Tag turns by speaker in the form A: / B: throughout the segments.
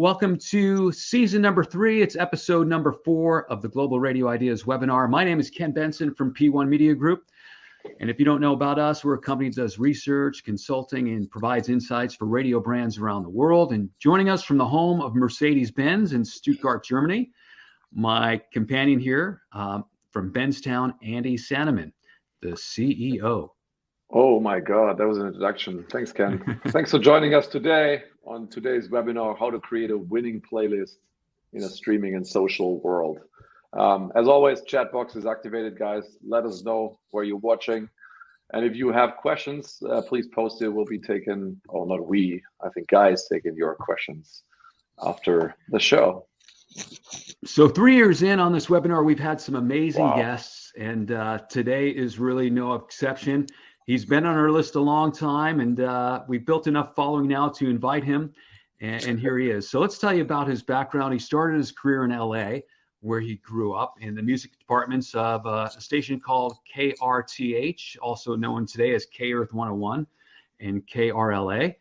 A: Welcome to season number 3. It's episode number 4 of the Global Radio Ideas webinar. My name is Ken Benson from P1 Media Group. And if you don't know about us, we're a company that does research, consulting, and provides insights for radio brands around the world. And joining us from the home of Mercedes-Benz in Stuttgart, Germany, my companion here from Benztown, Andy Sanneman, the CEO.
B: Oh my God, that was an introduction. Thanks, Ken. Thanks for joining us today on today's webinar, How to Create a Winning Playlist in a Streaming and Social World. As always, chat box is activated, guys. Let us know where you're watching. And if you have questions, please post it. We'll be taking, oh, not we, I think guys taking your questions after the show.
A: So 3 years in on this webinar, we've had some amazing guests, and today is really no exception. He's been on our list a long time, and we've built enough following now to invite him, and here he is. So let's tell you about his background. He started his career in LA, where he grew up in the music departments of a station called KRTH, also known today as K-Earth 101 and KRLA.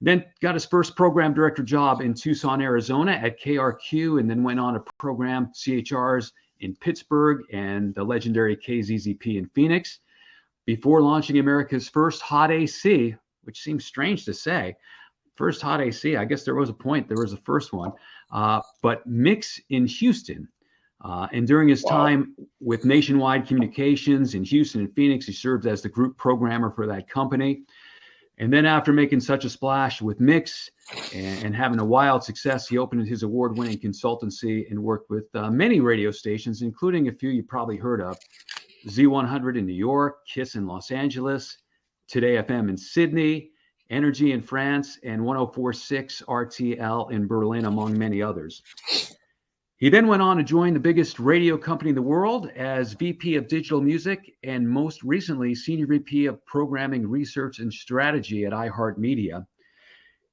A: Then got his first program director job in Tucson, Arizona at KRQ, and then went on to program CHRs in Pittsburgh and the legendary KZZP in Phoenix, before launching America's first hot AC, which seems strange to say. First hot AC, I guess there was a point, there was a first one, but Mix in Houston. And during his time with Nationwide Communications in Houston and Phoenix, he served as the group programmer for that company. And then after making such a splash with Mix and having a wild success, he opened his award-winning consultancy and worked with many radio stations, including a few you probably heard of. Z100 in New York, KISS in Los Angeles, Today FM in Sydney, Energy in France, and 104.6 RTL in Berlin, among many others. He then went on to join the biggest radio company in the world as VP of Digital Music and most recently Senior VP of Programming Research and Strategy at iHeartMedia.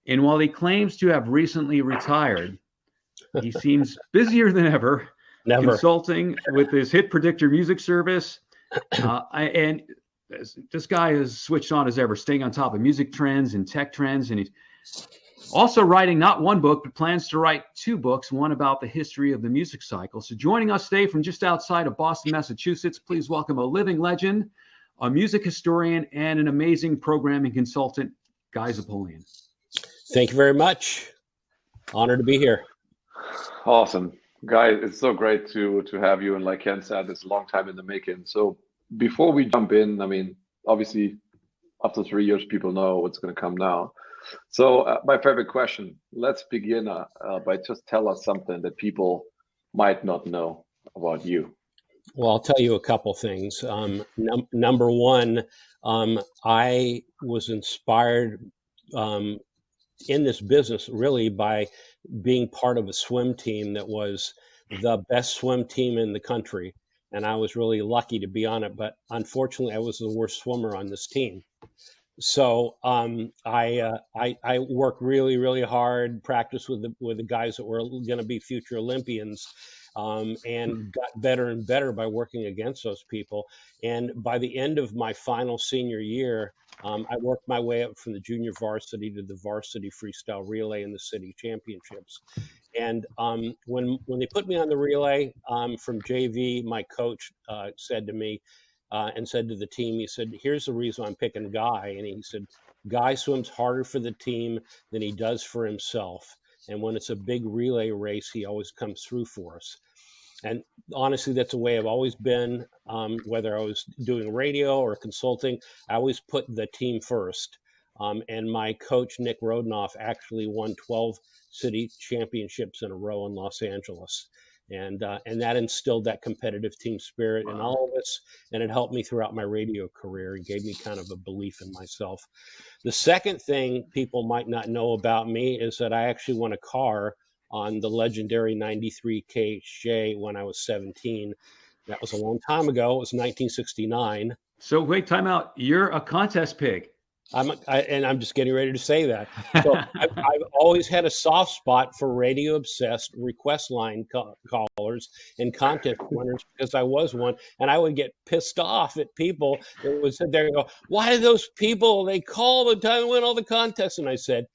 A: And while he claims to have recently retired, he seems busier than ever. Consulting with his Hit Predictor music service. And this guy is switched on as ever, staying on top of music trends and tech trends. And he's also writing not one book, but plans to write 2 books, one about the history of the music cycle. So joining us today from just outside of Boston, Massachusetts, please welcome a living legend, a music historian, and an amazing programming consultant, Guy Zapoleon.
C: Thank you very much. Honored to be here.
B: Awesome. Guy, it's so great to have you. And like Ken said, it's a long time in the making. So before we jump in, I mean, obviously, after 3 years, people know what's going to come now. So my favorite question, let's begin by just tell us something that people might not know about you.
C: Well, I'll tell you a couple things. Number one, I was inspired in this business really by being part of a swim team that was the best swim team in the country. And I was really lucky to be on it, but unfortunately I was the worst swimmer on this team. So I worked really, really hard, practiced with the guys that were going to be future Olympians, and got better and better by working against those people. And by the end of my final senior year, I worked my way up from the junior varsity to the varsity freestyle relay in the city championships. And when they put me on the relay from JV, my coach said to me and said to the team, he said, "Here's the reason I'm picking Guy." And he said, "Guy swims harder for the team than he does for himself. And when it's a big relay race, he always comes through for us." And honestly, that's the way I've always been, whether I was doing radio or consulting, I always put the team first. And my coach, Nick Rodenoff, actually won 12 city championships in a row in Los Angeles. And that instilled that competitive team spirit in all of us. And it helped me throughout my radio career and gave me kind of a belief in myself. The second thing people might not know about me is that I actually won a car on the legendary 93 KHJ when I was 17. That was a long time ago. It was 1969.
A: So wait, time out. You're a contest pig.
C: I'm just getting ready to say that. So I've always had a soft spot for radio obsessed request line callers and contest winners because I was one, and I would get pissed off at people that would sit there and go, "Why do those people, they call all the time and win all the contests?" And I said,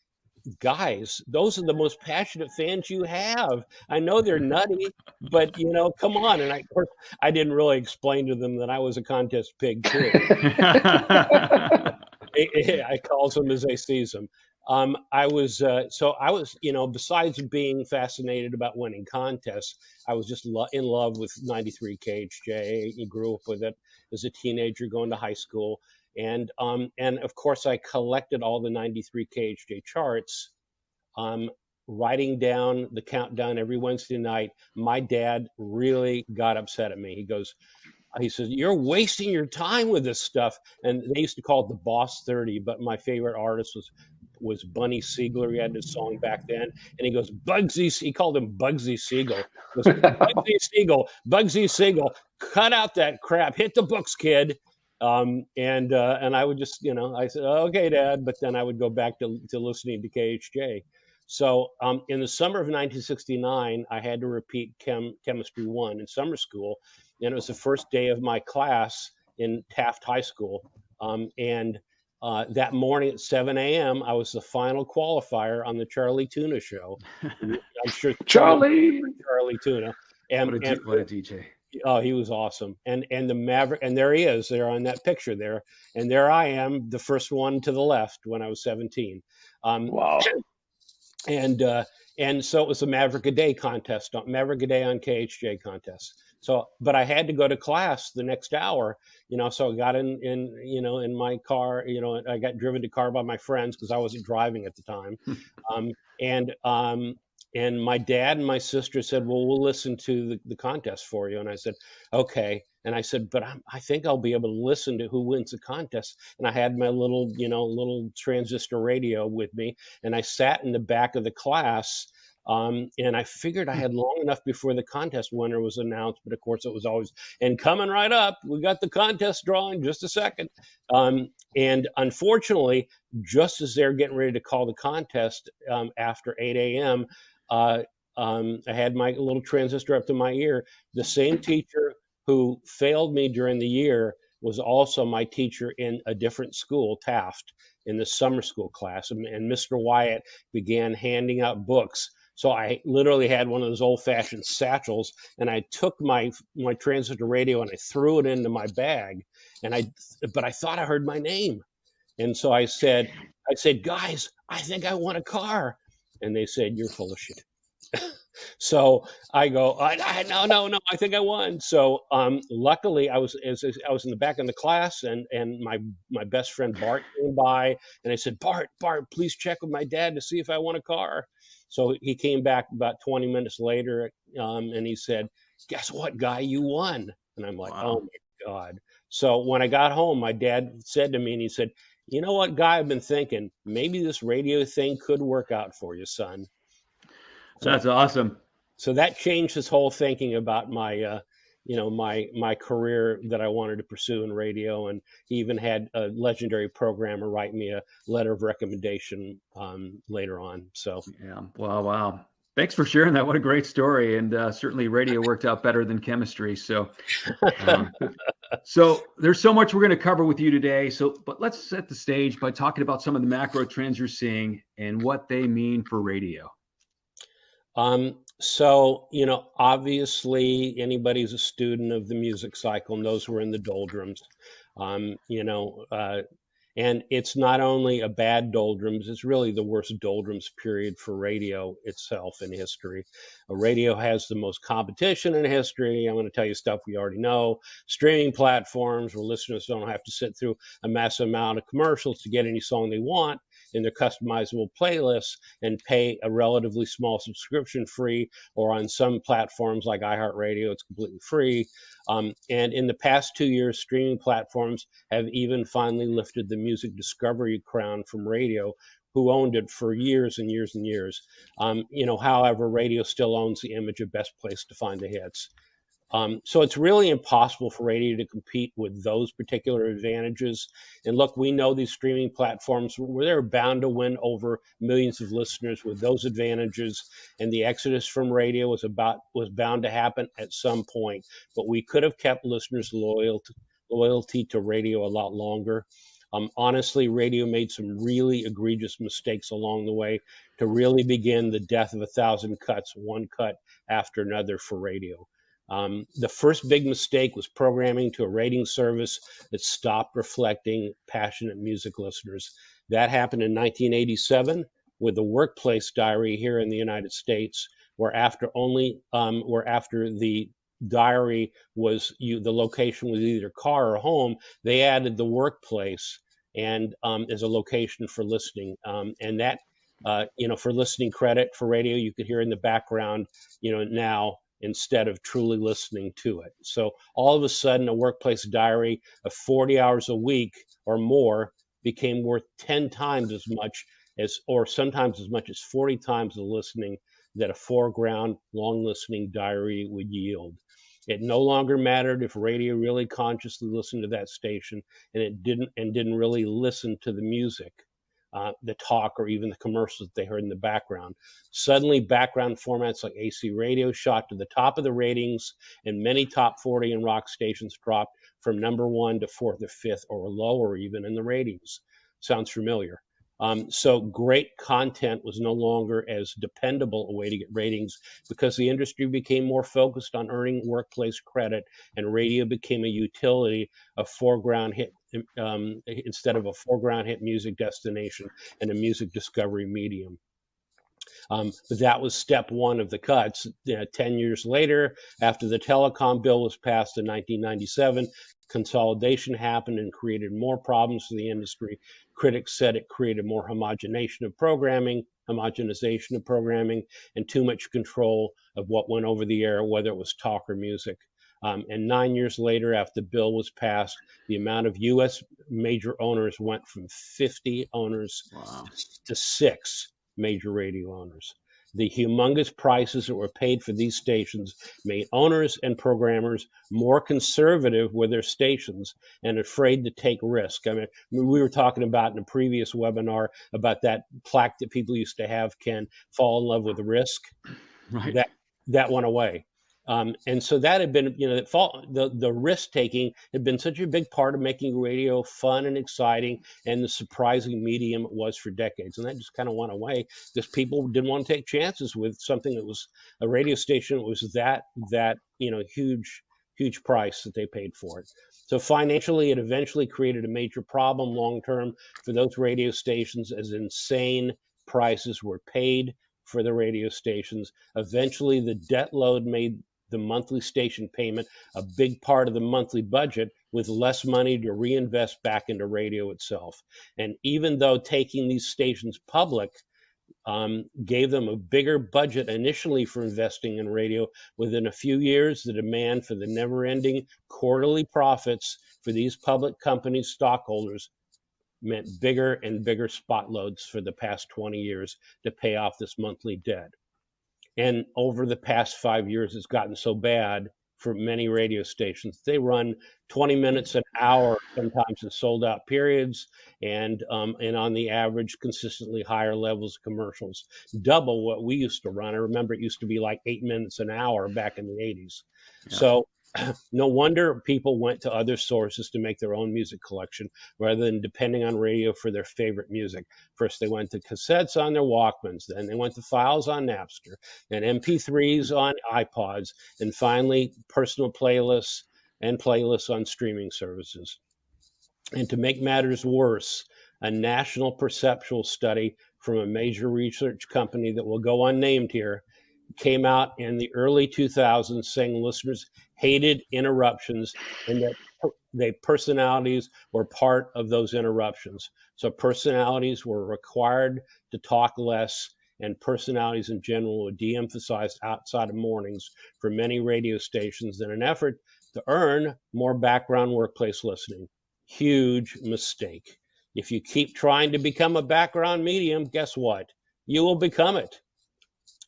C: guys, those are the most passionate fans you have. I know they're nutty, but you know, come on. And of course, I didn't really explain to them that I was a contest pig too. I calls them as I sees them. I was, you know, besides being fascinated about winning contests, I was just in love with 93 KHJ. You grew up with it as a teenager going to high school. And of course, I collected all the 93 KHJ charts, writing down the countdown every Wednesday night. My dad really got upset at me. He says, "You're wasting your time with this stuff." And they used to call it the Boss 30, but my favorite artist was Bunny Siegler. He had this song back then. And he goes, he called him Bugsy Siegel. He goes, Bugsy Siegel, cut out that crap. Hit the books, kid. And I would just, you know, I said, "Okay, Dad," but then I would go back to listening to KHJ. So in the summer of 1969, I had to repeat Chemistry 1 in summer school, and it was the first day of my class in Taft High School. That morning at 7 a.m., I was the final qualifier on the Charlie Tuna show. I'm sure
B: Charlie
C: Tuna.
A: What a DJ.
C: Oh, he was awesome. And the Maverick, and there he is there on that picture there. And there I am, the first one to the left when I was 17.
B: Wow.
C: And so it was a Maverick a Day contest, Maverick a Day on KHJ contest. So, but I had to go to class the next hour, you know, so I got in my car, you know, I got driven to car by my friends because I wasn't driving at the time. And my dad and my sister said, "Well, we'll listen to the contest for you." And I said, "Okay." And I said, "But I think I'll be able to listen to who wins the contest." And I had my little transistor radio with me, and I sat in the back of the class. And I figured I had long enough before the contest winner was announced, but of course it was always, "And coming right up, we got the contest draw in just a second." And unfortunately, just as they're getting ready to call the contest after 8 a.m., I had my little transistor up to my ear. The same teacher who failed me during the year was also my teacher in a different school, Taft, in the summer school class. And Mr. Wyatt began handing out books. So I literally had one of those old-fashioned satchels, and I took my transistor radio and I threw it into my bag. But I thought I heard my name, and so I said, "Guys, I think I want a car." And they said, "You're full of shit." So I go, no, I think I won. So luckily, I was in the back of the class, and my best friend Bart came by, and I said, Bart, please check with my dad to see if I want a car." So he came back about 20 minutes later, and he said, "Guess what, guy, you won." And I'm like,
A: Wow.
C: "Oh my God." So when I got home, my dad said to me, and he said, "You know what, Guy, I've been thinking, maybe this radio thing could work out for you, son." So,
A: That's awesome.
C: So that changed his whole thinking about my, my career that I wanted to pursue in radio. And he even had a legendary programmer write me a letter of recommendation later on. So
A: yeah, wow. Thanks for sharing that. What a great story. And certainly radio worked out better than chemistry. So, so there's so much we're going to cover with you today. But let's set the stage by talking about some of the macro trends you're seeing and what they mean for radio.
C: So, obviously anybody who's a student of the music cycle knows we're in the doldrums. And it's not only a bad doldrums, it's really the worst doldrums period for radio itself in history. Radio has the most competition in history. I'm going to tell you stuff we already know. Streaming platforms where listeners don't have to sit through a massive amount of commercials to get any song they want in their customizable playlists and pay a relatively small subscription fee, or on some platforms like iHeartRadio, it's completely free. And in the past 2 years, streaming platforms have even finally lifted the music discovery crown from radio, who owned it for years and years and years. However, radio still owns the image of best place to find the hits. So it's really impossible for radio to compete with those particular advantages. And look, we know these streaming platforms, they're bound to win over millions of listeners with those advantages. And the exodus from radio was bound to happen at some point. But we could have kept listeners' loyalty to radio a lot longer. Honestly, radio made some really egregious mistakes along the way to really begin the death of 1,000 cuts, one cut after another for radio. The first big mistake was programming to a rating service that stopped reflecting passionate music listeners. That happened in 1987 with the Workplace Diary here in the United States, where after the diary was the location was either car or home, they added the workplace and as a location for listening, and that for listening credit for radio, you could hear in the background, now, instead of truly listening to it. So all of a sudden, a workplace diary of 40 hours a week or more became worth 10 times as much or sometimes as much as 40 times the listening that a foreground long listening diary would yield. It no longer mattered if radio really consciously listened to that station, and it didn't really listen to the music, the talk, or even the commercials that they heard in the background. Suddenly, background formats like AC radio shot to the top of the ratings, and many top 40 and rock stations dropped from number 1 to 4th or 5th or lower even in the ratings. Sounds familiar. So great content was no longer as dependable a way to get ratings because the industry became more focused on earning workplace credit, and radio became a utility, a foreground hit instead of a foreground hit music destination and a music discovery medium. But that was step one of the cuts. 10 years later, after the telecom bill was passed in 1997, consolidation happened and created more problems for the industry. Critics said it created more homogenization of programming, and too much control of what went over the air, whether it was talk or music. And 9 years later, after the bill was passed, the amount of U.S. major owners went from 50 owners to 6 major radio owners. The humongous prices that were paid for these stations made owners and programmers more conservative with their stations and afraid to take risk. I mean, we were talking about in a previous webinar about that plaque that people used to have, Ken, fall in love with risk.
A: Right.
C: That went away. And so that had been, the risk taking had been such a big part of making radio fun and exciting and the surprising medium it was for decades. And that just kind of went away because people didn't want to take chances with something that was a radio station that was that huge price that they paid for it. So financially, it eventually created a major problem long term for those radio stations as insane prices were paid for the radio stations. Eventually, the debt load made the monthly station payment a big part of the monthly budget, with less money to reinvest back into radio itself. And even though taking these stations public gave them a bigger budget initially for investing in radio, within a few years, the demand for the never-ending quarterly profits for these public companies' stockholders meant bigger and bigger spot loads for the past 20 years to pay off this monthly debt. And over the past 5 years, it's gotten so bad for many radio stations. They run 20 minutes an hour, sometimes in sold out periods, and on the average, consistently higher levels of commercials, double what we used to run. I remember it used to be like 8 minutes an hour back in the 80s. Yeah. So no wonder people went to other sources to make their own music collection rather than depending on radio for their favorite music. First, they went to cassettes on their Walkmans, then they went to files on Napster, then MP3s on iPods, and finally personal playlists on streaming services. And to make matters worse, a national perceptual study from a major research company that will go unnamed here came out in the early 2000s saying listeners hated interruptions and that personalities were part of those interruptions. So personalities were required to talk less, and personalities in general were de-emphasized outside of mornings for many radio stations in an effort to earn more background workplace listening. Huge mistake. If you keep trying to become a background medium, guess what? You will become it.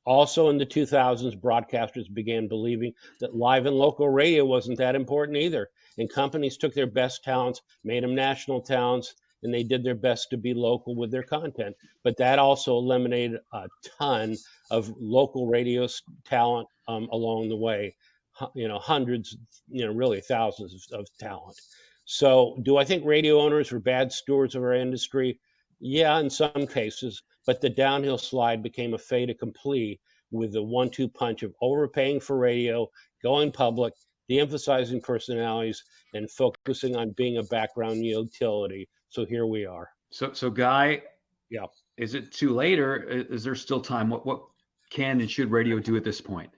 C: Also in the 2000s, broadcasters began believing that live and local radio wasn't that important either. And companies took their best talents, made them national talents, and they did their best to be local with their content. But that also eliminated a ton of local radio talent along the way. Hundreds, really thousands of talent. So do I think radio owners were bad stewards of our industry? Yeah, in some cases, but the downhill slide became a fait accompli with the 1-2 punch of overpaying for radio, going public, de-emphasizing personalities, and focusing on being a background utility. So here we are.
A: So Guy,
C: Yeah.
A: is it too late, or is there still time? What can and should radio do at this point?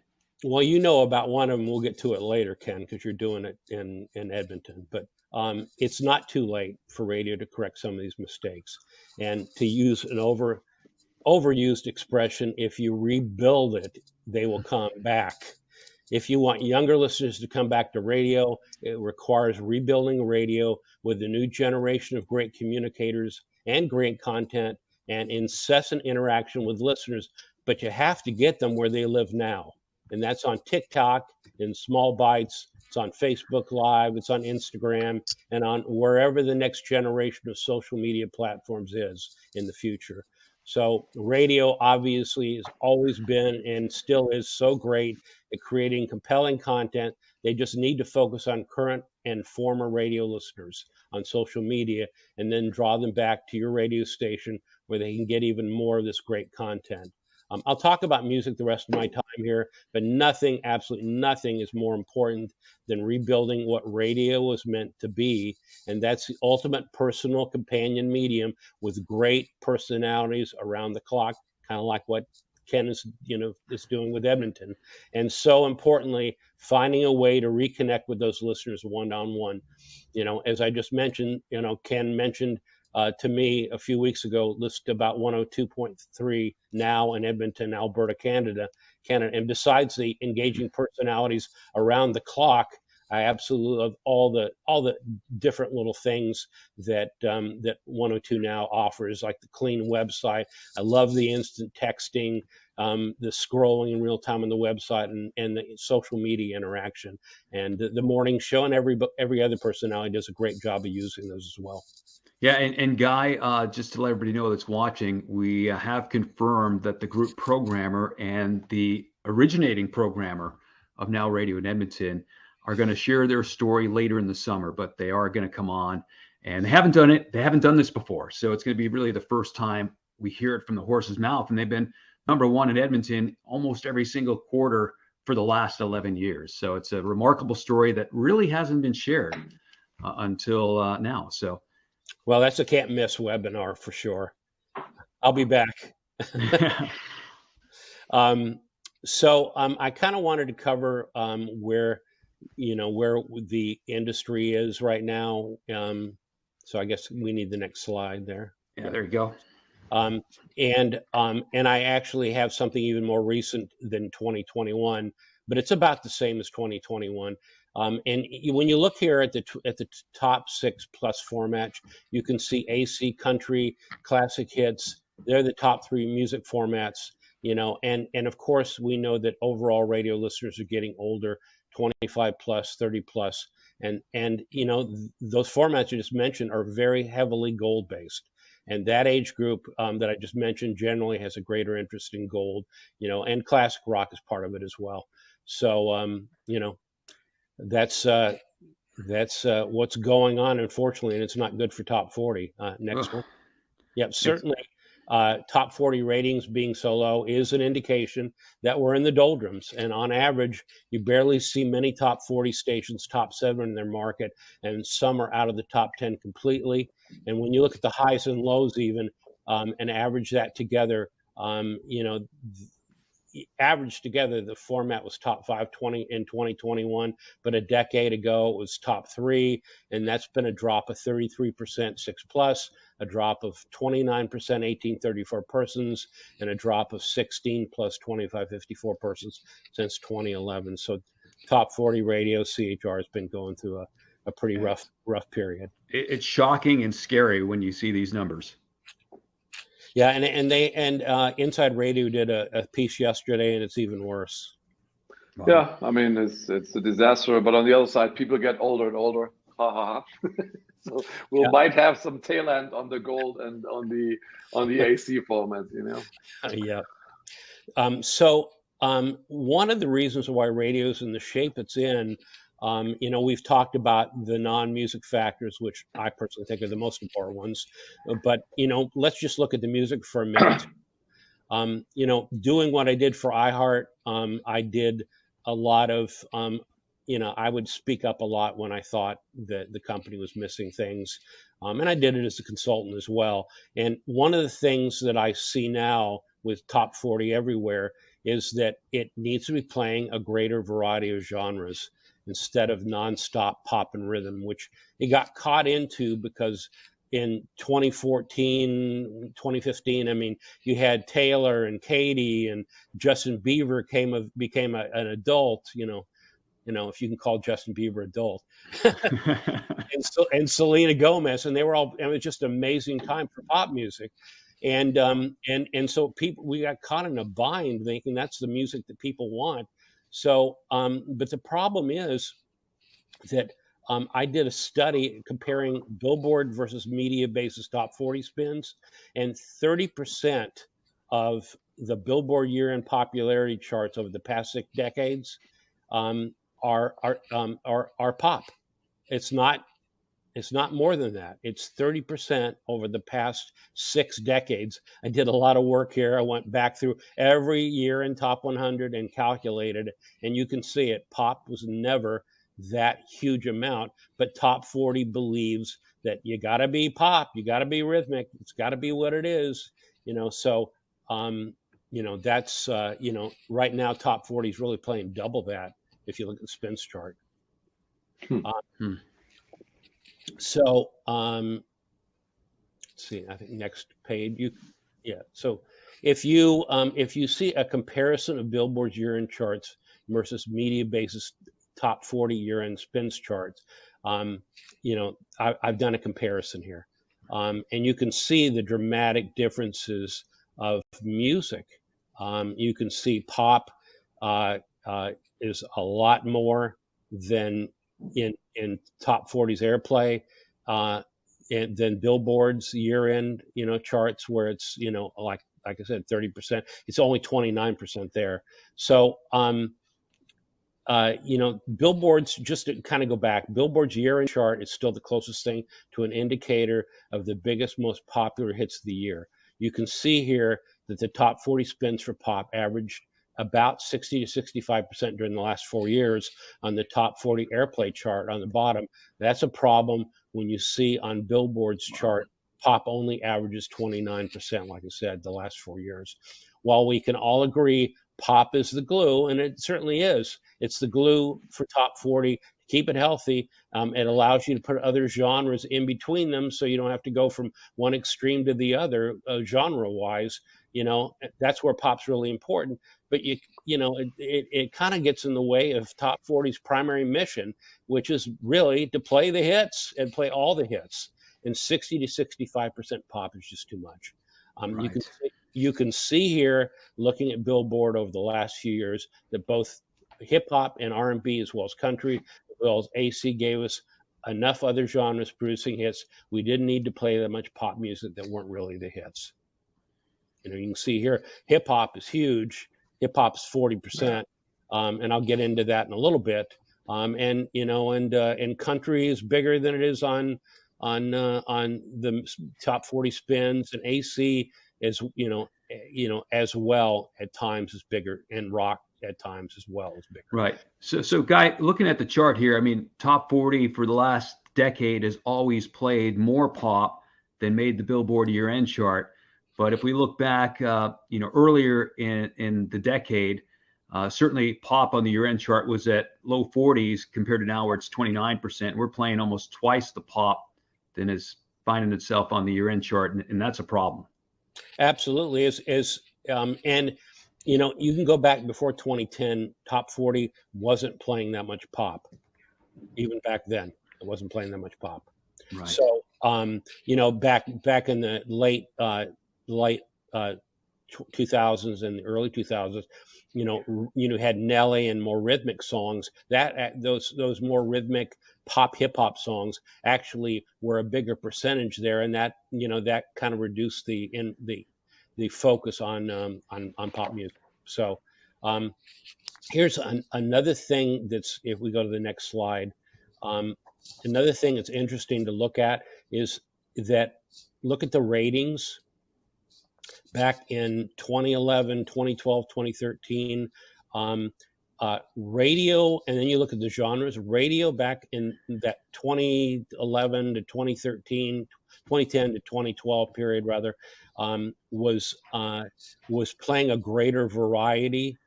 C: Well, you know about one of them. We'll get to it later, Ken, because you're doing it in Edmonton. But it's not too late for radio to correct some of these mistakes. And to use an overused expression, if you rebuild it, they will come back. If you want younger listeners to come back to radio, it requires rebuilding radio with a new generation of great communicators and great content and incessant interaction with listeners. But you have to get them where they live now. And that's on TikTok in small bites. It's on Facebook Live. It's on Instagram and on wherever the next generation of social media platforms is in the future. So radio obviously has always been and still is so great at creating compelling content. They just need to focus on current and former radio listeners on social media and then draw them back to your radio station where they can get even more of this great content. I'll talk about music the rest of my time here, but nothing, absolutely nothing is more important than rebuilding what radio was meant to be. And that's the ultimate personal companion medium with great personalities around the clock, kind of like what Ken is doing with Edmonton. And so importantly, finding a way to reconnect with those listeners one-on-one. As I just mentioned, Ken mentioned to me a few weeks ago, listed about 102.3 now in Edmonton, Alberta, Canada. And besides the engaging personalities around the clock, I absolutely love all the different little things that 102 now offers, like the clean website. I love the instant texting, the scrolling in real time on the website, and the social media interaction. And the morning show and every other personality does a great job of using those as well.
A: Yeah, and Guy, just to let everybody know that's watching, we have confirmed that the group programmer and the originating programmer of Now Radio in Edmonton are going to share their story later in the summer, but they are going to come on, and they haven't done it. They haven't done this before, so it's going to be really the first time we hear it from the horse's mouth. And they've been #1 in Edmonton almost every single quarter for the last 11 years. So it's a remarkable story that really hasn't been shared until now. So.
C: Well, that's a can't miss webinar for sure. I'll be back. So I kind of wanted to cover where the industry is right now. So I guess we need the next slide there.
A: Yeah, there you go.
C: And I actually have something even more recent than 2021, but it's about the same as 2021. And when you look here at the top 6 plus formats, you can see AC, country, classic hits. They're the top 3 music formats, and of course we know that overall radio listeners are getting older, 25 plus, 30 plus, and those formats you just mentioned are very heavily gold based. And that age group that I just mentioned generally has a greater interest in gold, and classic rock is part of it as well. So, that's what's going on, unfortunately, and it's not good for top 40. Next one. Yep, certainly. Top 40 ratings being so low is an indication that we're in the doldrums. And on average, you barely see many top 40 stations, top 7 in their market, and some are out of the top 10 completely. And when you look at the highs and lows even, and average that together, average together, the format was top 520 in 2021, but a decade ago it was top 3, and that's been a drop of 33% 6 plus, a drop of 29% 18-34 persons, and a drop of 16 plus 25-54 persons since 2011. So top 40 radio CHR has been going through a pretty rough period.
A: It's shocking and scary when you see these numbers.
C: Yeah, and Inside Radio did a piece yesterday, and it's even worse.
B: Wow. Yeah, I mean it's a disaster. But on the other side, people get older and older. Ha ha ha. So we might have some tail end on the gold and on the AC format,
C: Yeah. So one of the reasons why radio is in the shape it's in You know, we've talked about the non-music factors, which I personally think are the most important ones. But, you know, let's just look at the music for a minute. You know, doing what I did for iHeart, I did a lot of, you know, I would speak up a lot when I thought that the company was missing things. And I did it as a consultant as well. And one of the things that I see now with Top 40 everywhere is that it needs to be playing a greater variety of genres instead of nonstop pop and rhythm, which it got caught into because in 2014, 2015, I mean, you had Taylor and Katy and Justin Bieber became an adult, you know, if you can call Justin Bieber adult, and Selena Gomez, and they were all. It was just an amazing time for pop music, and so we got caught in a bind thinking that's the music that people want. So, but the problem is that I did a study comparing Billboard versus MediaBase's top 40 spins, and 30% of the Billboard year-end popularity charts over the past 6 decades are pop. It's not more than that. It's 30% over the past 6 decades. I did a lot of work here. I went back through every year in top 100 and calculated, and you can see it. Pop was never that huge amount, but top 40 believes that you got to be pop, you got to be rhythmic, it's got to be what it is, you know. So you know, that's you know, right now top 40 is really playing double that if you look at the spins chart. So let's see, I think next page, so if you see a comparison of Billboard's year-end charts versus MediaBase's top 40 year-end spins charts, you know, I've done a comparison here, and you can see the dramatic differences of music. You can see pop is a lot more than in top 40's airplay, and then Billboard's year-end, you know, charts where it's, you know, like I said, 30%. It's only 29% there. So you know, Billboard's, just to kind of go back, Billboard's year-end chart is still the closest thing to an indicator of the biggest, most popular hits of the year. You can see here that the top 40 spins for pop averaged about 60 to 65% during the last 4 years on the top 40 airplay chart on the bottom. That's a problem when you see on Billboard's chart, pop only averages 29%, like I said, the last 4 years. While we can all agree pop is the glue, and it certainly is. It's the glue for top 40. Keep it healthy. It allows you to put other genres in between them, so you don't have to go from one extreme to the other, genre-wise. You know, that's where pop's really important. But you know, it kind of gets in the way of top 40's primary mission, which is really to play the hits and play all the hits. And 60 to 65% pop is just too much. Right. You can see here, looking at Billboard over the last few years, that both hip hop and R&B, as well as country, as well as AC, gave us enough other genres producing hits. We didn't need to play that much pop music that weren't really the hits. You know, you can see here, hip hop is huge. Hip hop is 40%, and I'll get into that in a little bit. And you know, and country is bigger than it is on the top 40 spins, and AC is, you know, as well at times is bigger, and rock at times as well is bigger.
A: Right. So Guy, looking at the chart here, I mean, top 40 for the last decade has always played more pop than made the Billboard year-end chart. But if we look back, you know, earlier in the decade, certainly pop on the year-end chart was at low 40s compared to now where it's 29%. We're playing almost twice the pop than is finding itself on the year-end chart, and that's a problem.
C: Absolutely. And you know, you can go back before 2010, top 40 wasn't playing that much pop. Even back then, it wasn't playing that much pop. Right. So, you know, back in the late 2000s and the early 2000s, you had Nelly and more rhythmic songs. That those more rhythmic pop hip hop songs actually were a bigger percentage there, and that, you know, that kind of reduced the focus on pop music. So Here's another thing that's, if we go to the next slide, another thing that's interesting to look at is that look at the ratings back in 2011, 2012, 2013. Radio, and then you look at the genres. Radio back in that 2011 to 2013, 2010 to 2012 period, rather, was playing a greater variety.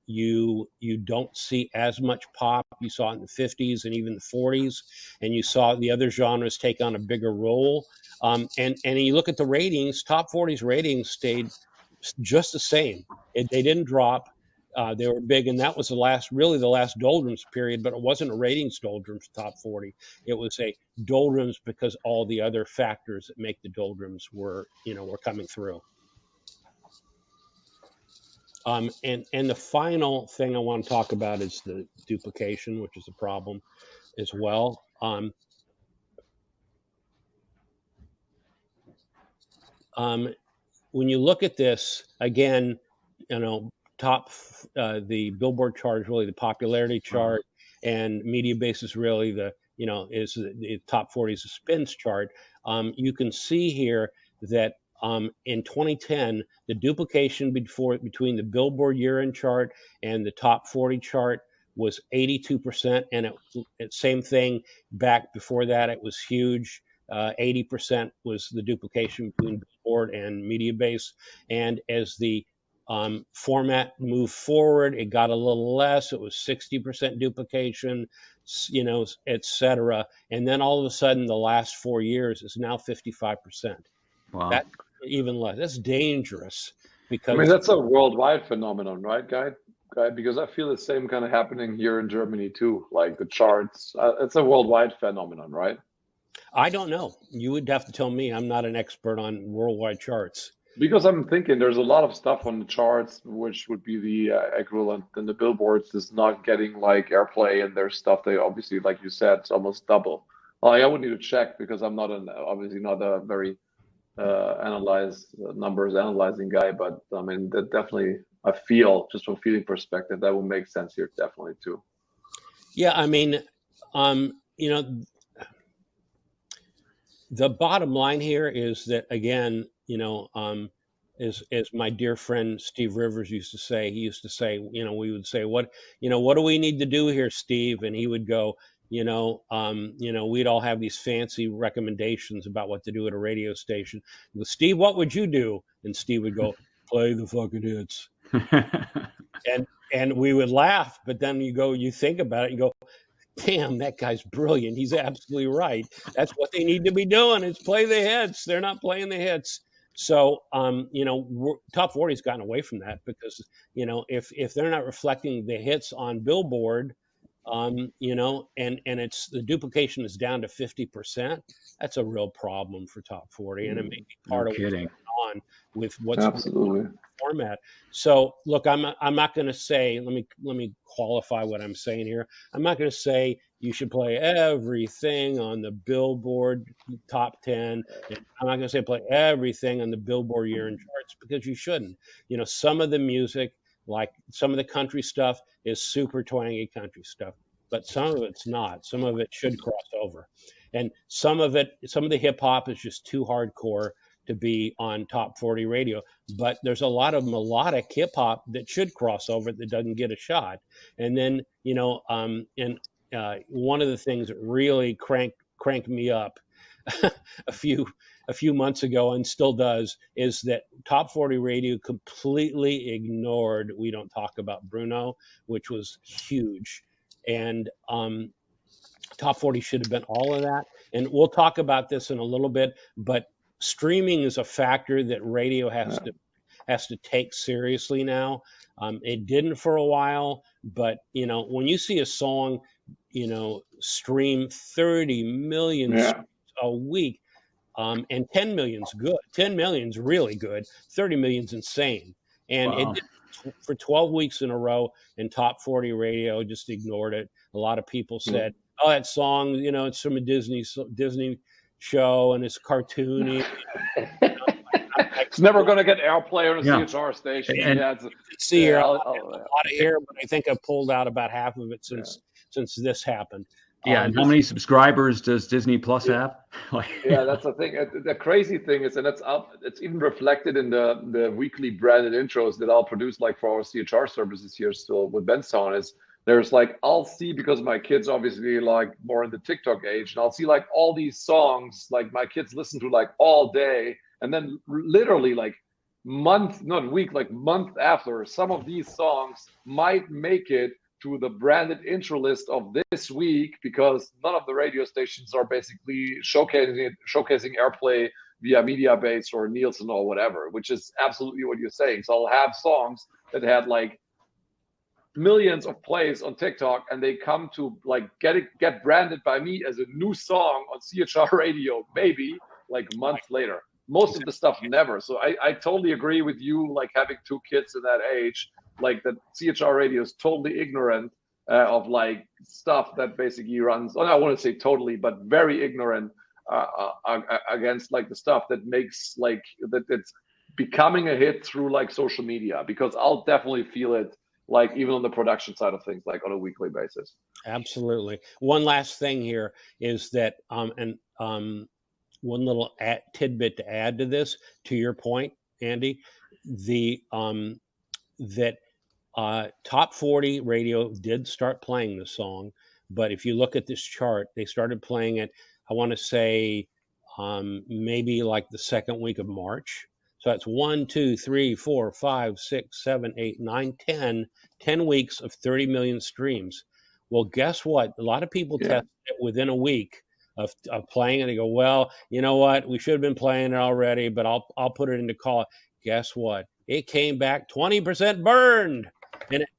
C: You don't see as much pop. You saw it in the 50s and even the 40s, and you saw the other genres take on a bigger role. And you look at the ratings. Top 40's ratings stayed just the same. They didn't drop. They were big, and that was the last doldrums period, but it wasn't a ratings doldrums top 40. It was a doldrums because all the other factors that make the doldrums were coming through. And the final thing I want to talk about is the duplication, which is a problem as well. When you look at this again, top the Billboard chart is really the popularity chart, and MEDIABASE is really the top 40 is a spins chart. You can see here that in 2010, the duplication between the Billboard year-end chart and the top 40 chart was 82%, and it same thing back before that. It was huge. 80% was the duplication between Billboard and MEDIABASE, and as the format moved forward, it got a little less. It was 60% duplication, etc. And then all of a sudden, the last 4 years is now 55%.
A: Wow.
C: That's even less. That's dangerous because
B: that's a worldwide phenomenon, right, guy? Because I feel the same kind of happening here in Germany too. Like the charts, it's a worldwide phenomenon, right?
C: I don't know. You would have to tell me. I'm not an expert on worldwide charts.
B: Because I'm thinking there's a lot of stuff on the charts, which would be the equivalent, and the billboards is not getting like AIRPLAY, and there's stuff they obviously, like you said, it's almost double. I would need to check because I'm obviously not a very numbers analyzing guy, but I mean that definitely I feel just from feeling perspective that will make sense here definitely too.
C: Yeah, I mean, the bottom line here is that again, as my dear friend Steve Rivers used to say, we would say, what do we need to do here, Steve? And he would go, we'd all have these fancy recommendations about what to do at a radio station. Go, Steve, what would you do? And Steve would go, play the fucking hits. and we would laugh, but then you think about it and go, damn, that guy's brilliant. He's absolutely right. That's what they need to be doing is play the hits. They're not playing the hits. So, top 40's gotten away from that because, if they're not reflecting the hits on Billboard, and it's the duplication is down to 50%, that's a real problem for top 40. And it may be part of what's going on with what's
B: absolutely
C: format. So look, I'm not going to say, let me qualify what I'm saying here. I'm not going to say you should play everything on the Billboard top 10. And I'm not going to say play everything on the Billboard year-end charts because you shouldn't. Some of the music, like some of the country stuff, is super twangy country stuff, but some of it's not. Some of it should cross over, and some of the hip hop is just too hardcore to be on top 40 radio. But there's a lot of melodic hip hop that should cross over that doesn't get a shot. And then one of the things that really cranked me up a few months ago and still does is that top 40 radio completely ignored We Don't Talk About Bruno, which was huge. And top 40 should have been all of that. And we'll talk about this in a little bit, but streaming is a factor that radio has to take seriously now. It didn't for a while, but when you see a song, stream 30 million a week, and 10 million's good. 10 million's really good. 30 million's insane. And It did for 12 weeks in a row, and top 40 radio just ignored it. A lot of people said, "Oh, that song, it's from a Disney show and it's cartoony."
B: It's never going to get airplay on a
A: Yeah.
B: CHR station.
A: And-
B: yeah, it's,
C: See here,
B: yeah,
C: a lot of here, but I think I've pulled out about half of it since this happened.
A: Yeah, and how many subscribers does Disney Plus have?
B: Yeah, that's the thing. The crazy thing is, and it's even reflected in the weekly branded intros that I'll produce, like for our CHR services here still with Benztown. Is there's like, I'll see, because my kids obviously like more in the TikTok age, and I'll see like all these songs like my kids listen to like all day, and then literally like month after, some of these songs might make it to the branded intro list of this week, because none of the radio stations are basically showcasing airplay via MediaBase or Nielsen or whatever, which is absolutely what you're saying. So I'll have songs that had like millions of plays on TikTok, and they come to like get branded by me as a new song on CHR radio, maybe like a month later. Most of the stuff never. So I totally agree with you, like having two kids in that age, like that CHR radio is totally ignorant of like stuff that basically runs, I want to say totally, but very ignorant against like the stuff that makes like that it's becoming a hit through like social media, because I'll definitely feel it, like even on the production side of things, like on a weekly basis.
C: Absolutely. One last thing here is that, one little tidbit to add to this, to your point, Andy, that Top 40 radio did start playing the song, but if you look at this chart, they started playing it, I want to say maybe like the second week of March. So that's 1, 2, 3, 4, 5, 6, 7, 8, 9, 10 weeks of 30 million streams. Well, guess what? A lot of people tested it within a week of playing it. They go, well, you know what? We should have been playing it already, but I'll put it into call. Guess what? It came back 20% burned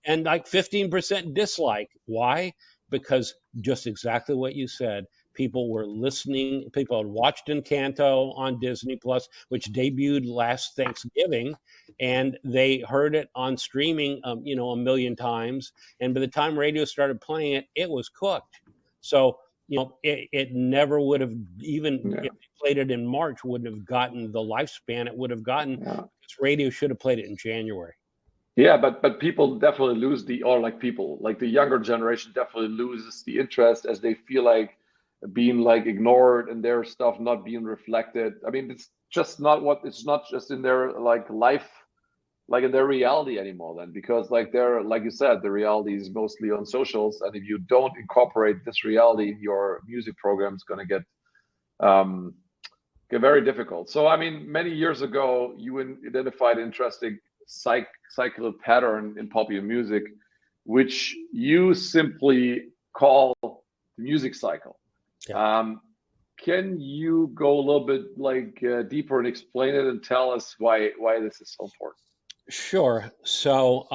C: and like 15% dislike. Why? Because just exactly what you said. People were listening. People had watched Encanto on Disney Plus, which debuted last Thanksgiving, and they heard it on streaming, a million times. And by the time radio started playing it, it was cooked. So, it never would have, even if they played it in March, wouldn't have gotten the lifespan it would have gotten. Because radio should have played it in January.
B: Yeah, but people definitely lose the younger generation definitely loses the interest, as they feel like being like ignored and their stuff not being reflected. I mean, it's just not it's not just in their like life, like in their reality anymore then, because like you said, the reality is mostly on socials, and if you don't incorporate this reality in your music program, it's going to get very difficult. So I mean, many years ago you identified interesting cyclical pattern in popular music, which you simply call the music cycle. Can you go a little bit like deeper and explain it and tell us why this is so important?
C: Sure. So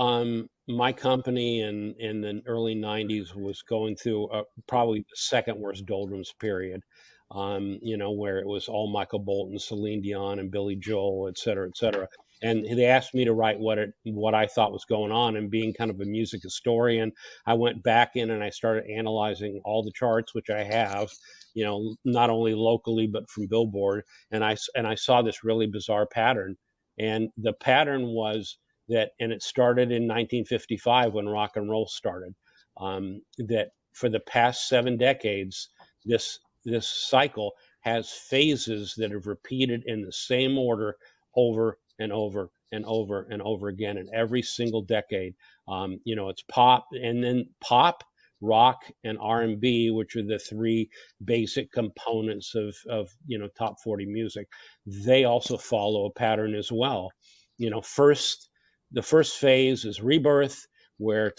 C: my company in the early 90s was going through probably the second worst doldrums period, where it was all Michael Bolton, Celine Dion, and Billy Joel, et cetera, et cetera. And they asked me to write what I thought was going on. And being kind of a music historian, I went back in and I started analyzing all the charts, which I have, not only locally but from Billboard. And I saw this really bizarre pattern. And the pattern was that, and it started in 1955 when rock and roll started, that for the past 7 decades, this cycle has phases that have repeated in the same order over and over and over and over again in every single decade. It's pop, and then pop, rock, and R&B, which are the 3 basic components of top 40 music. They also follow a pattern as well. The first phase is rebirth, where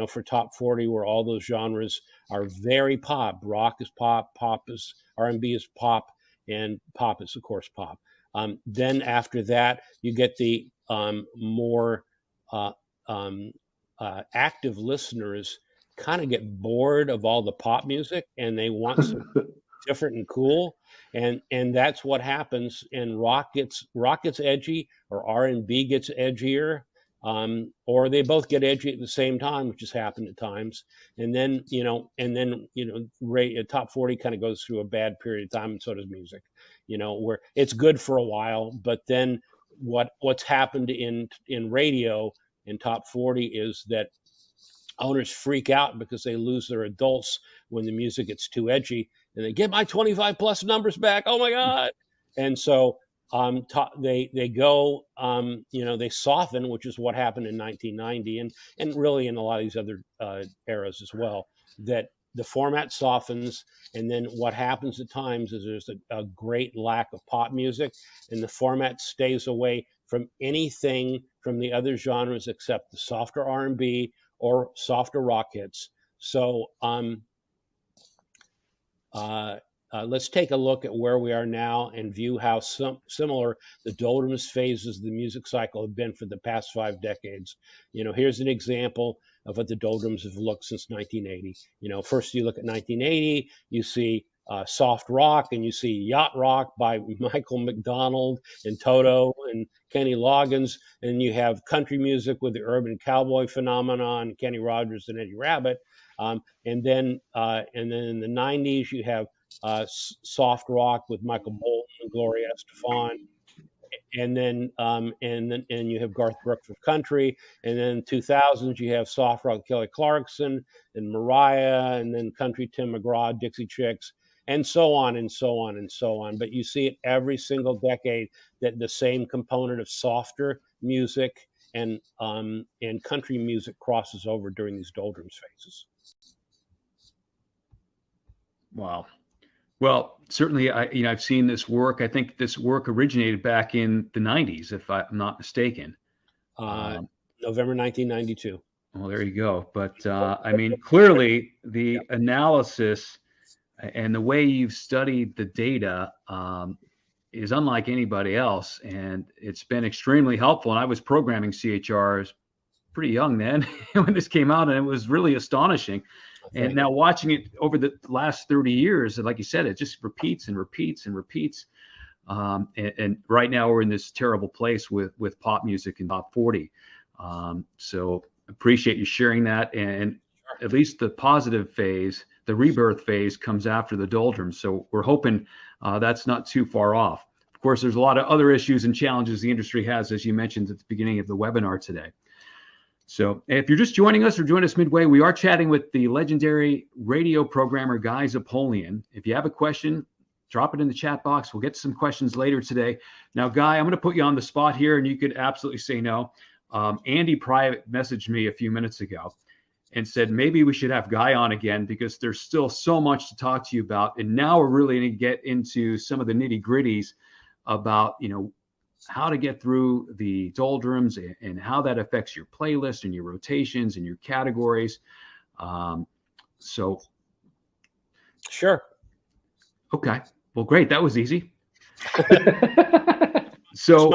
C: for top 40, where all those genres are very pop. Rock is pop, pop is R&B is pop, and pop is of course pop. Then after that, you get the more active listeners kind of get bored of all the pop music, and they want something different and cool. And that's what happens. And rock gets edgy, or R&B gets edgier, or they both get edgy at the same time, which has happened at times. And then top 40 kind of goes through a bad period of time, and so does music. where it's good for a while, but then what's happened in radio in top 40 is that owners freak out because they lose their adults when the music gets too edgy, and they get my 25 plus numbers back. Oh my God. And so they go, they soften, which is what happened in 1990 and really in a lot of these other eras as well, that the format softens. And then what happens at times is there's a great lack of pop music, and the format stays away from anything from the other genres except the softer R&B or softer rock hits. So let's take a look at where we are now and view how similar the doldrums phases of the music cycle have been for the past 5 decades. Here's an example of what the doldrums have looked since 1980. First you look at 1980, you see soft rock, and you see yacht rock by Michael McDonald and Toto and Kenny Loggins, and you have country music with the urban cowboy phenomenon, Kenny Rogers and Eddie Rabbitt, and then in the 90s you have soft rock with Michael Bolton and Gloria Estefan, and then you have Garth Brooks with country, and then 2000s you have soft rock Kelly Clarkson and Mariah, and then country Tim McGraw, Dixie Chicks, and so on and so on and so on. But you see it every single decade that the same component of softer music and country music crosses over during these doldrums phases.
A: Wow. Well, certainly, I've seen this work. I think this work originated back in the 90s, if I'm not mistaken.
C: November 1992.
A: Well, there you go. But clearly the analysis and the way you've studied the data is unlike anybody else, and it's been extremely helpful. And I was programming CHRs pretty young then when this came out, and it was really astonishing. And now watching it over the last 30 years, like you said, it just repeats and repeats and repeats. And right now we're in this terrible place with pop music in top 40. So appreciate you sharing that. And at least the positive phase, the rebirth phase, comes after the doldrums. So we're hoping that's not too far off. Of course, there's a lot of other issues and challenges the industry has, as you mentioned at the beginning of the webinar today. So if you're just joining us or join us midway, we are chatting with the legendary radio programmer, Guy Zapoleon. If you have a question, drop it in the chat box. We'll get to some questions later today. Now, Guy, I'm going to put you on the spot here, and you could absolutely say no. Andy Private messaged me a few minutes ago and said maybe we should have Guy on again because there's still so much to talk to you about. And now we're really going to get into some of the nitty-gritties about, how to get through the doldrums and how that affects your playlist and your rotations and your categories. So.
C: Sure.
A: Okay. Well, great. That was easy. So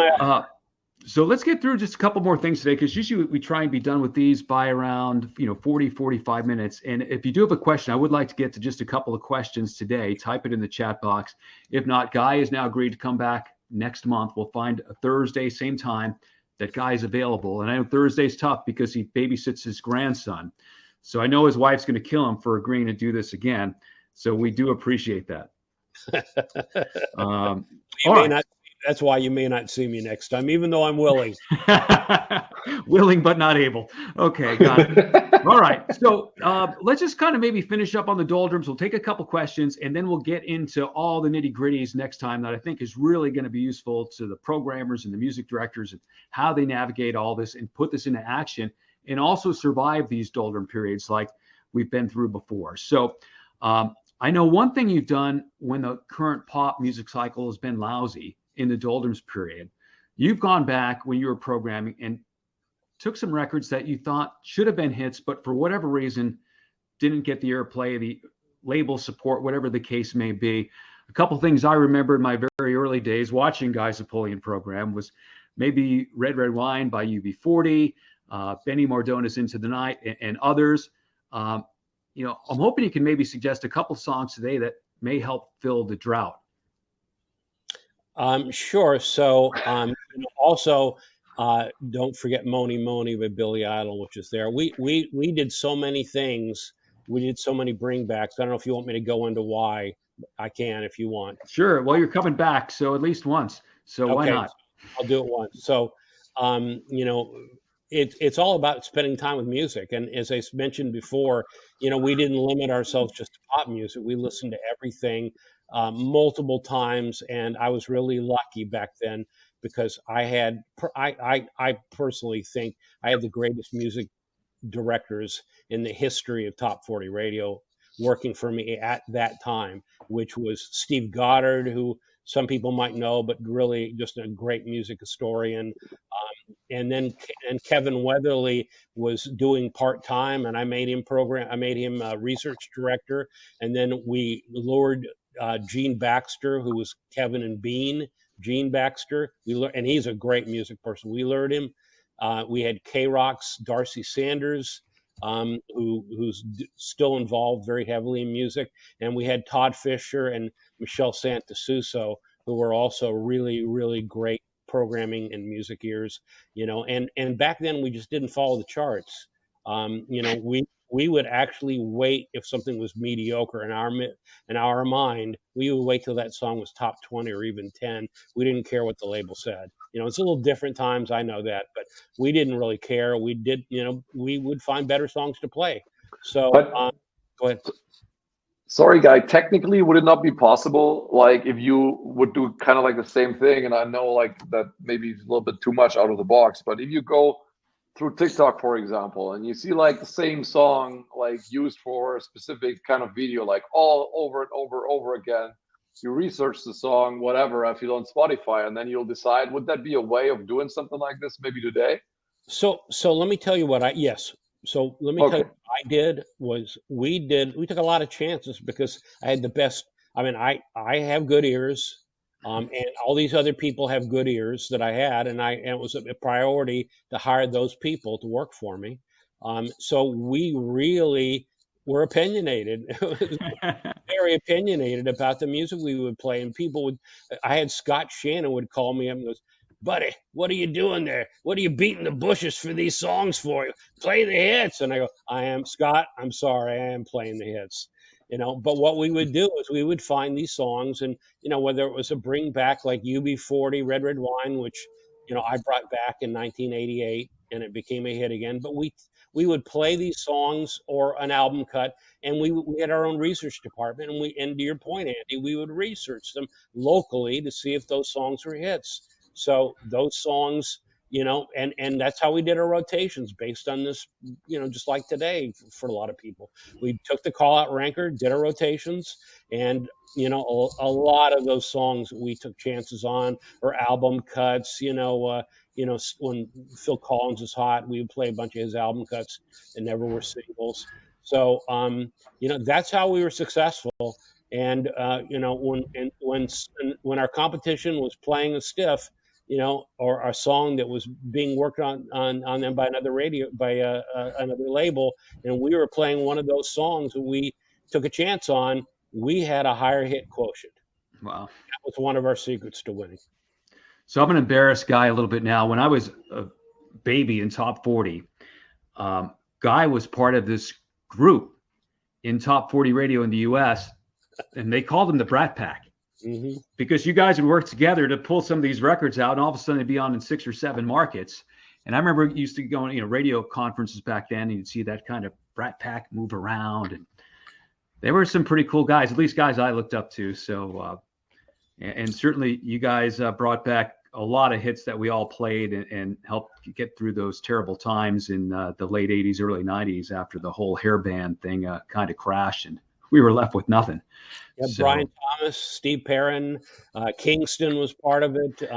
A: let's get through just a couple more things today, because usually we try and be done with these by around 40, 45 minutes. And if you do have a question, I would like to get to just a couple of questions today. Type it in the chat box. If not, Guy has now agreed to come back next month. We'll find a Thursday, same time, that Guy is available. And I know Thursday's tough because he babysits his grandson. So I know his wife's going to kill him for agreeing to do this again. So we do appreciate that. All right.
C: That's why you may not see me next time, even though I'm willing.
A: Willing but not able. Okay, got it. All right. So let's just kind of maybe finish up on the doldrums. We'll take a couple questions, and then we'll get into all the nitty-gritties next time that I think is really going to be useful to the programmers and the music directors and how they navigate all this and put this into action and also survive these doldrum periods like we've been through before. So I know one thing you've done when the current pop music cycle has been lousy in the doldrums period. You've gone back when you were programming and took some records that you thought should have been hits, but for whatever reason didn't get the airplay, the label support, whatever the case may be. A couple things I remember in my very early days watching Guy Zapoleon program was maybe Red Red Wine by UB40, Benny Mardona's Into the Night, and others. I'm hoping you can maybe suggest a couple songs today that may help fill the drought.
C: Sure. So also don't forget Moni Moni by Billy Idol, which is there. We did so many things we did so many bringbacks. I don't know if you want me to go into why. I can if you want.
A: Sure. Well, you're coming back, so at least once. So why
C: Okay,
A: not?
C: I'll do it once. So, you know, it's all about spending time with music. And as I mentioned before, you know, we didn't limit ourselves just to pop music. We listened to everything multiple times, and I was really lucky back then because I personally think I had the greatest music directors in the history of top 40 radio working for me at that time, which was Steve Goddard, who some people might know, but really just a great music historian. And Kevin Weatherly was doing part time, and I made him a research director. And then we lured Gene Baxter, who was Kevin and Bean. Gene Baxter, and he's a great music person. We lured him. We had K-Rock's Darcy Sanders, who's still involved very heavily in music, and we had Todd Fisher and Michelle Santasuso, who were also really, really great programming and music ears, you know. And back then we just didn't follow the charts. You know, we would actually wait if something was mediocre in our mind. We would wait till that song was top 20 or even 10. We didn't care what the label said. You know, it's a little different times, I know that, but we didn't really care. We did, you know, we would find better songs to play. So, go ahead.
B: Sorry, Guy. Technically, would it not be possible, like, if you would do kind of like the same thing? And I know, like, that maybe it's a little bit too much out of the box, but if you go through TikTok, for example, and you see like the same song, like used for a specific kind of video, like all over and over again, you research the song, whatever, if you on Spotify, and then you'll decide, would that be a way of doing something like this maybe today?
C: So let me tell you what So let me tell you what I did was we took a lot of chances because I had the best. I mean, I have good ears, and all these other people have good ears that I had, and it was a priority to hire those people to work for me. So we really were opinionated, very opinionated about the music we would play, and I had Scott Shannon would call me up and goes, "Buddy, what are you doing there? What are you beating the bushes for these songs for? Play the hits." And I go, "I am, Scott, I'm sorry, I am playing the hits." You know, but what we would do is we would find these songs, and, you know, whether it was a bring back like UB40, Red Red Wine, which, you know, I brought back in 1988 and it became a hit again, but we would play these songs or an album cut, and we had our own research department, and to your point, Andy, we would research them locally to see if those songs were hits. So those songs, you know, and that's how we did our rotations based on this, you know, just like today for a lot of people. We took the call out ranker, did our rotations, and, you know, a lot of those songs we took chances on, or album cuts, you know, when Phil Collins was hot, we would play a bunch of his album cuts that never were singles. So, you know, that's how we were successful. And, you know, when our competition was playing a stiff, you know, or a song that was being worked on them by another another label, and we were playing one of those songs that we took a chance on, we had a higher hit quotient.
A: Wow.
C: That was one of our secrets to winning.
A: So I'm going to embarrass Guy a little bit now. When I was a baby in top 40, Guy was part of this group in top 40 radio in the US, and they called them the Brat Pack. Mm-hmm. Because you guys would work together to pull some of these records out, and all of a sudden they'd be on in 6 or 7 markets. And I remember used to go on, you know, radio conferences back then, and you'd see that kind of Brat Pack move around, and they were some pretty cool guys, at least guys I looked up to. So, and certainly you guys brought back a lot of hits that we all played and helped get through those terrible times in the late 80s, early 90s after the whole hair band thing kind of crashed, and we were left with nothing.
C: Yeah, so, Brian Thomas, Steve Perrin, Kingston was part of it.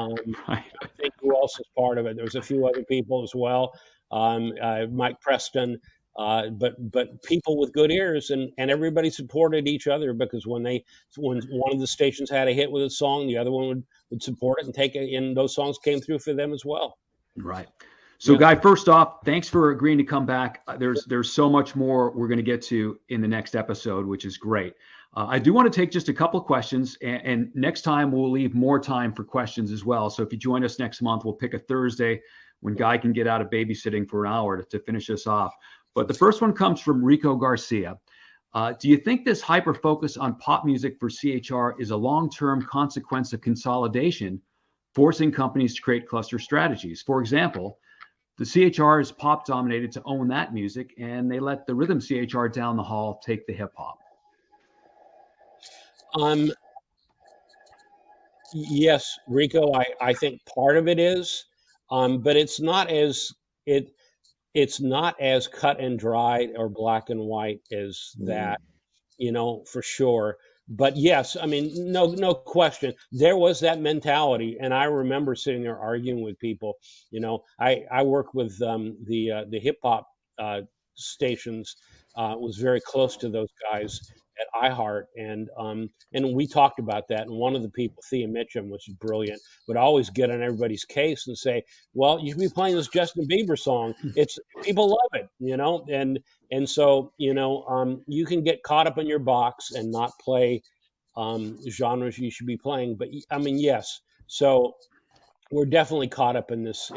C: I think who else was part of it? There was a few other people as well. Mike Preston, but people with good ears, and everybody supported each other, because when one of the stations had a hit with a song, the other one would support it and take it, and those songs came through for them as well.
A: Right. So, Guy, first off, thanks for agreeing to come back. There's so much more we're going to get to in the next episode, which is great. I do want to take just a couple of questions, and next time we'll leave more time for questions as well. So if you join us next month, we'll pick a Thursday when Guy can get out of babysitting for an hour to finish us off. But the first one comes from Rico Garcia. Do you think this hyper focus on pop music for CHR is a long-term consequence of consolidation, forcing companies to create cluster strategies? For example, the CHR is pop dominated to own that music, and they let the rhythm CHR down the hall take the hip hop.
C: Yes, Rico, I think part of it is, but it's not as it's not as cut and dried or black and white as that, for sure. But yes, I mean, no question. There was that mentality, and I remember sitting there arguing with people. I work with the hip hop stations. Was very close to those guys at iHeart, and we talked about that. And one of the people, Thea Mitchum, which is brilliant, would always get on everybody's case and say, "Well, you should be playing this Justin Bieber song. It's people love it, And so, you can get caught up in your box and not play genres you should be playing. But I mean, yes. So we're definitely caught up in this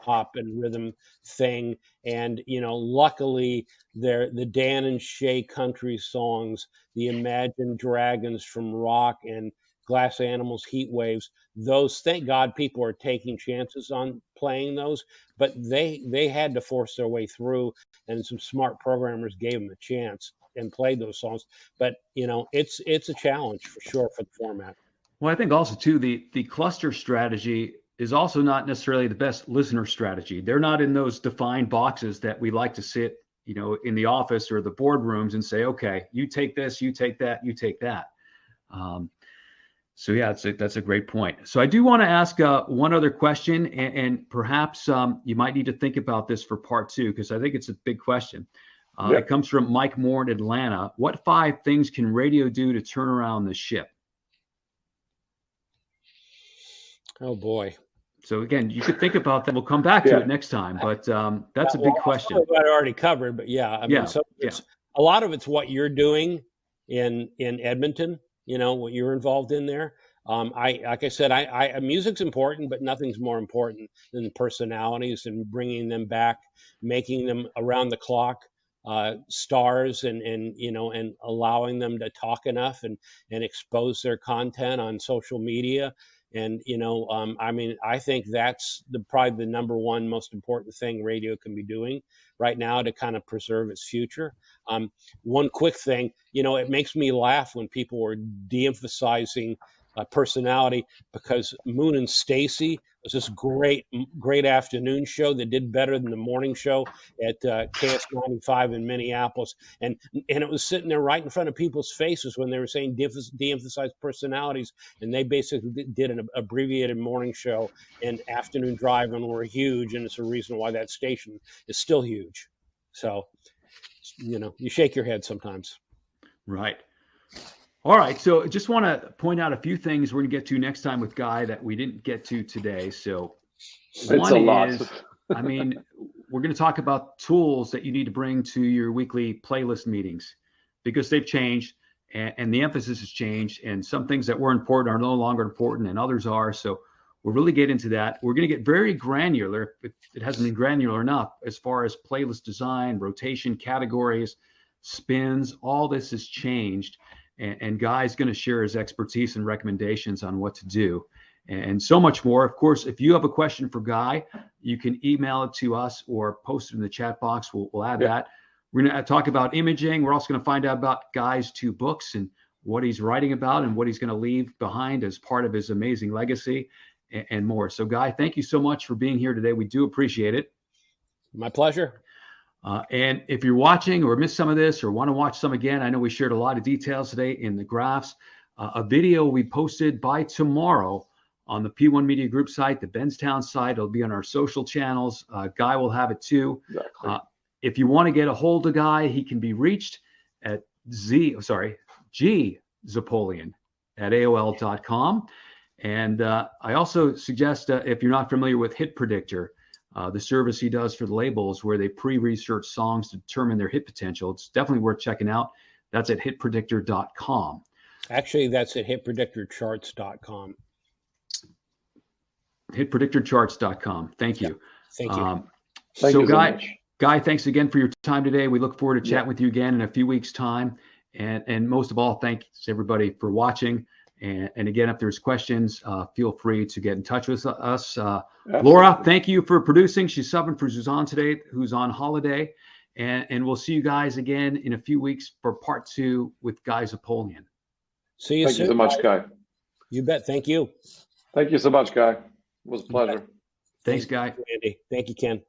C: pop and rhythm thing. And, luckily the Dan and Shay country songs, the Imagine Dragons from rock, and Glass Animals, Heat Waves, those, thank God people are taking chances on playing those, but they had to force their way through, and some smart programmers gave them a chance and played those songs. But, it's a challenge for sure for the format.
A: Well, I think also too, the cluster strategy is also not necessarily the best listener strategy. They're not in those defined boxes that we like to sit, in the office or the boardrooms and say, okay, you take this, you take that, you take that. So yeah, that's a great point. So I do want to ask one other question, and perhaps you might need to think about this for part 2, because I think it's a big question. It comes from Mike Moore in Atlanta. What 5 things can radio do to turn around the ship?
C: Oh boy.
A: So again, you could think about that. We'll come back to it next time, but that's a big question.
C: I already covered, but yeah, I mean, a lot of it's what you're doing in Edmonton. What you're involved in there. Like I said, music's important, but nothing's more important than personalities and bringing them back, making them around the clock stars, and allowing them to talk enough and expose their content on social media. And, I mean, I think that's probably the number one most important thing radio can be doing right now to kind of preserve its future. One quick thing, it makes me laugh when people are de-emphasizing personality, because Moon and Stacy was this great afternoon show that did better than the morning show at KS95 in Minneapolis, and it was sitting there right in front of people's faces when they were saying de-emphasized personalities, and they basically did an abbreviated morning show, and afternoon drive and were huge, and it's a reason why that station is still huge. So, you shake your head sometimes.
A: Right. All right, so just want to point out a few things we're going to get to next time with Guy that we didn't get to today. So one is, I mean, we're going to talk about tools that you need to bring to your weekly playlist meetings, because they've changed and the emphasis has changed, and some things that were important are no longer important and others are. So we'll really get into that. We're going to get very granular, if it hasn't been granular enough, as far as playlist design, rotation, categories, spins. All this has changed. And Guy's going to share his expertise and recommendations on what to do, and so much more. Of course, if you have a question for Guy, you can email it to us or post it in the chat box. We'll add that. We're going to talk about imaging. We're also going to find out about Guy's 2 books and what he's writing about and what he's going to leave behind as part of his amazing legacy, and more. So, Guy, thank you so much for being here today. We do appreciate it.
C: My pleasure.
A: And if you're watching or missed some of this or want to watch some again, I know we shared a lot of details today in the graphs. A video will be posted by tomorrow on the P1 Media Group site, the Benztown site. It'll be on our social channels. Guy will have it too. Exactly. If you want to get a hold of Guy, he can be reached at G Zapoleon at AOL.com. And I also suggest, if you're not familiar with Hit Predictor, the service he does for the labels, where they pre-research songs to determine their hit potential. It's definitely worth checking out. That's at hitpredictor.com.
C: Actually, that's at hitpredictorcharts.com.
A: Hitpredictorcharts.com. Thank you.
C: Thank you.
B: Thank you so much.
A: Guy, thanks again for your time today. We look forward to chatting with you again in a few weeks' time. And most of all, thanks everybody for watching. And again, if there's questions, feel free to get in touch with us. Laura, thank you for producing. She's subbing for Suzanne today, who's on holiday. And we'll see you guys again in a few weeks for part 2 with Guy Zapoleon.
C: See you soon.
B: Thank you so much, Guy.
C: You bet. Thank you.
B: Thank you so much, Guy. It was a pleasure.
A: Thanks, Guy.
C: Andy. Thank you, Ken.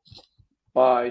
B: Bye.